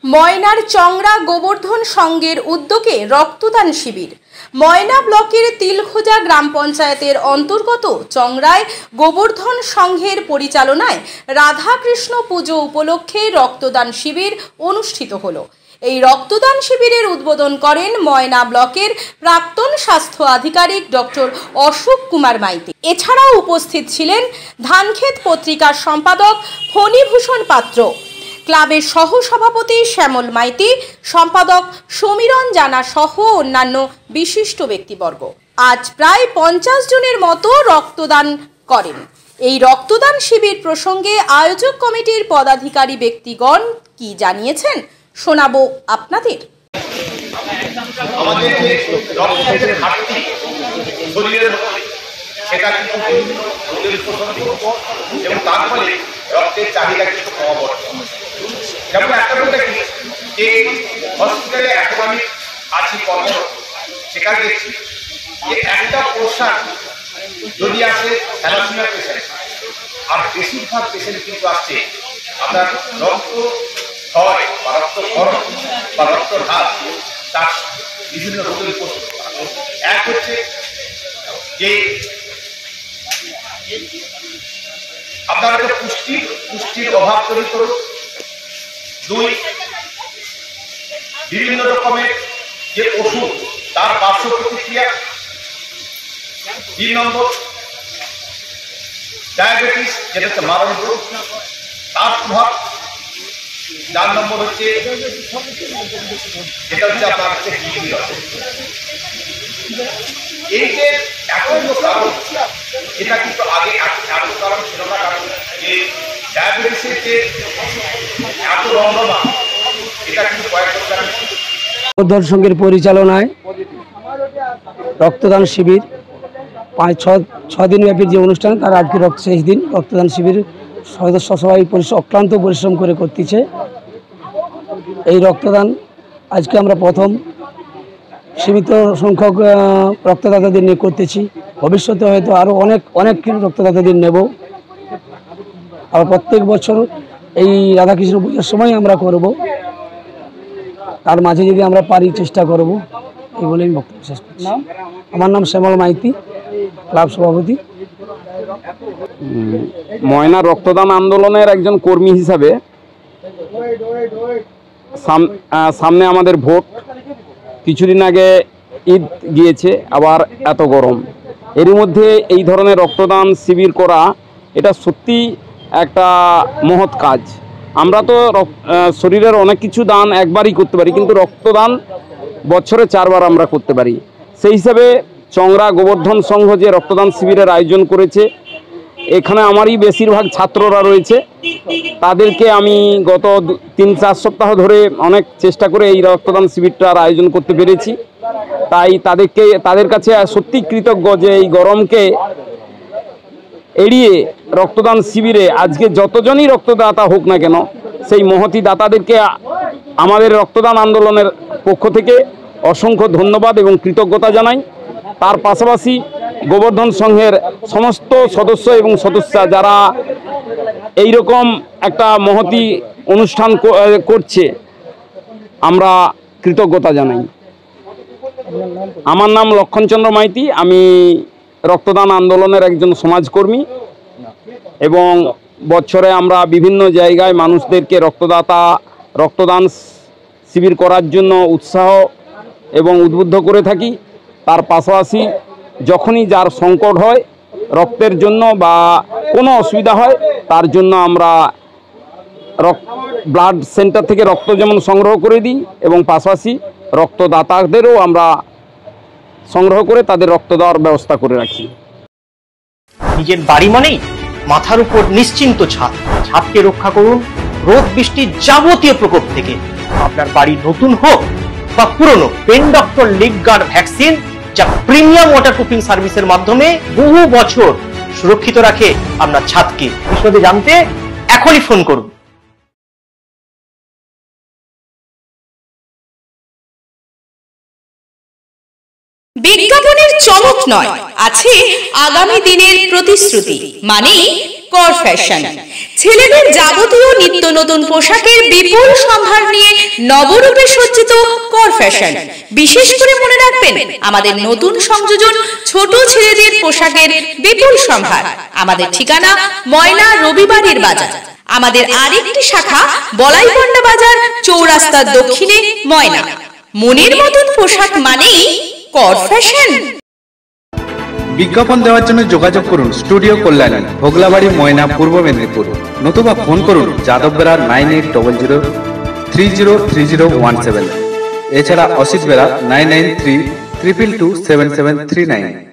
ময়নার চংরা গোবর্ধন সংঘের উদ্যোগে রক্তদান শিবির। ময়না ব্লকের তিলখোজা গ্রাম পঞ্চায়েতের অন্তর্গত চংরায় গোবর্ধন সংঘের পরিচালনায় রাধাকৃষ্ণ পুজো উপলক্ষে রক্তদান শিবির অনুষ্ঠিত হলো। এই রক্তদান শিবিরের উদ্বোধন করেন ময়না ব্লকের প্রাক্তন স্বাস্থ্য আধিকারিক ডক্টর অশোক কুমার মাইতি। এছাড়াও উপস্থিত ছিলেন ধানক্ষেত পত্রিকার সম্পাদক ফণীভূষণ পাত্র, ক্লাবের সহ সভাপতি শ্যামল মাইতি, সম্পাদক সমীরণ জানা সহ অন্যান্য বিশিষ্ট ব্যক্তিবর্গ। আজ প্রায় 50 জনের মতো রক্তদান করেন। এই রক্তদান শিবির প্রসঙ্গে আয়োজক কমিটির পদাধিকারী ব্যক্তিগণ কি জানিয়েছেন শোনাবো আপনাদের। আমাদের যে রক্তের ঘাটতি শরীরের মধ্যে সেটা কিন্তু রোগের উপসর্গ এবং তার ফলে রক্তের চাহিদা কিন্তু কম হচ্ছে। যেমন একটা কথা কি যে হসপিটালে এখন আমি আছি কর্মরত, সেখানে দেখছি যে একটা পোর্শন যদি আসে থ্যালাসেমিয়া পেশেন্ট, আর বেশিরভাগ পেশেন্ট কিন্তু আসছে আপনার রক্ত ক্ষয় বা রক্তক্ষরণ বা রক্তঢাল, তার বিভিন্ন রোগের উপসর্গ। এক হচ্ছে যে আপনার একটা পুষ্টির অভাব তৈরি করুন। 2, বিভিন্ন রকমের যে ওষুধ তার পার্শ্ব প্রতিক্রিয়া। 3 নম্বর ডায়াবেটিস, যেটা হচ্ছে মারণ রোগ, তার প্রভাব। 4 নম্বর হচ্ছে যেটা হচ্ছে আপনার হচ্ছে কিডনি রোগ। এই যে এতগুলো কারণ, এটা কিন্তু আগে এত কারণ ছিল না। কারণ যে ডায়াবেটিসের যে এত রমরমা, এটা কিন্তু কয়েক বছর গোবর্ধন সংঘের পরিচালনায় রক্তদান শিবির 5-6 দিন ব্যাপী যে অনুষ্ঠান, তার আজকে শেষ দিন। রক্তদান শিবির সদস্য সবাই অক্লান্ত পরিশ্রম করে করতেছে। এই রক্তদান আজকে আমরা প্রথম সীমিত সংখ্যক রক্তদাতাদের নিয়ে করতেছি। ভবিষ্যতে হয়তো আরও অনেক রক্তদাতাদের নেব। আর প্রত্যেক বছর এই রাধাকৃষ্ণ পূজার সময় আমরা করব। তার মাঝে যদি আমরা পারি চেষ্টা করব, এই বলে আমি বক্তব্য শেষ করছি। আমার নাম শ্যামল মাইতি, ক্লাব সভাপতি। ময়না রক্তদান আন্দোলনের একজন কর্মী হিসাবে সামনে আমাদের ভোট, কিছুদিন আগে ঈদ গিয়েছে, আবার এত গরম, এর মধ্যে এই ধরনের রক্তদান শিবির করা এটা সত্যি একটা মহৎ কাজ। আমরা তো শরীরের অনেক কিছু দান একবারই করতে পারি, কিন্তু রক্তদান বছরে 4 বার আমরা করতে পারি। সেই হিসাবে চংরা গোবর্ধন সংঘ যে রক্তদান শিবিরের আয়োজন করেছে, এখানে আমারই বেশিরভাগ ছাত্ররা রয়েছে। তাদেরকে আমি গত 3-4 সপ্তাহ ধরে অনেক চেষ্টা করে এই রক্তদান শিবিরটার আয়োজন করতে পেরেছি। তাই তাদের কাছে সত্যি কৃতজ্ঞ যে এই গরমকে এড়িয়ে রক্তদান শিবিরে আজকে যতজনই রক্তদাতা হোক না কেন, সেই মহতি দাতাদেরকে আমাদের রক্তদান আন্দোলনের পক্ষ থেকে অসংখ্য ধন্যবাদ এবং কৃতজ্ঞতা জানাই। তার পাশাপাশি গোবর্ধন সংঘের সমস্ত সদস্য এবং সদস্যা যারা এই রকম একটা মহতি অনুষ্ঠান করছে, আমরা কৃতজ্ঞতা জানাই। আমার নাম লক্ষণচন্দ্র মাইতি, আমি রক্তদান আন্দোলনের একজন সমাজকর্মী এবং বছরে আমরা বিভিন্ন জায়গায় মানুষদেরকে রক্তদান শিবির করার জন্য উৎসাহ এবং উদ্বুদ্ধ করে থাকি। তার পাশাপাশি যখনই যার সংকট হয় রক্তের জন্য বা কোনো অসুবিধা হয়, তার জন্য আমরা ব্লাড সেন্টার থেকে রক্ত যেমন সংগ্রহ করে দিই এবং পাশাপাশি রক্তদাতাদেরও আমরা সংগ্রহ করে তাদের রক্ত দেওয়ার ব্যবস্থা করে রাখি। নিজের বাড়ি মানেই মাথার উপর নিশ্চিন্ত ছাদ। ছাদকে রক্ষা করুন রোদ বৃষ্টির যাবতীয় প্রকোপ থেকে। আপনার বাড়ি নতুন হোক বা পুরনো, pen doctor leak guard vaccine, যা প্রিমিয়াম ওয়াটারপ্রুফিং সার্ভিসের মাধ্যমে বহু বছর সুরক্ষিত রাখে আপনার ছাদকে। বিশদে জানতে এখনই ফোন করুন। বিজ্ঞাপনের চমক নয়, আছে আগামী দিনের প্রতিশ্রুতি, মানে কর ফ্যাশন। ছেলেদের যাবতীয় নিত্য নতুন পোশাকের বিপুল সম্ভার নিয়ে নবরূপে সজ্জিত কর ফ্যাশন। বিশেষ করে মনে রাখবেন, আমাদের নতুন সংযোজন ছোট ছেলেদের পোশাকের বিপুল সম্ভার। আমাদের ঠিকানা ময়না রবিবারের বাজার। আমাদের আরেকটি শাখা বলাইপন্ডা বাজার, চৌরাস্তার দক্ষিণে ময়না। মনের মতন পোশাক মানেই কর ফ্যাশন। বিজ্ঞাপন দেওয়ার জন্য যোগাযোগ করুন স্টুডিও কল্যাণী, ভোগলাবাড়ি, ময়না, পূর্ব মেদিনীপুর। নতুবা ফোন করুন যাদববেড়া 9800303017। এছাড়া অসিত বেড়া 9932227739।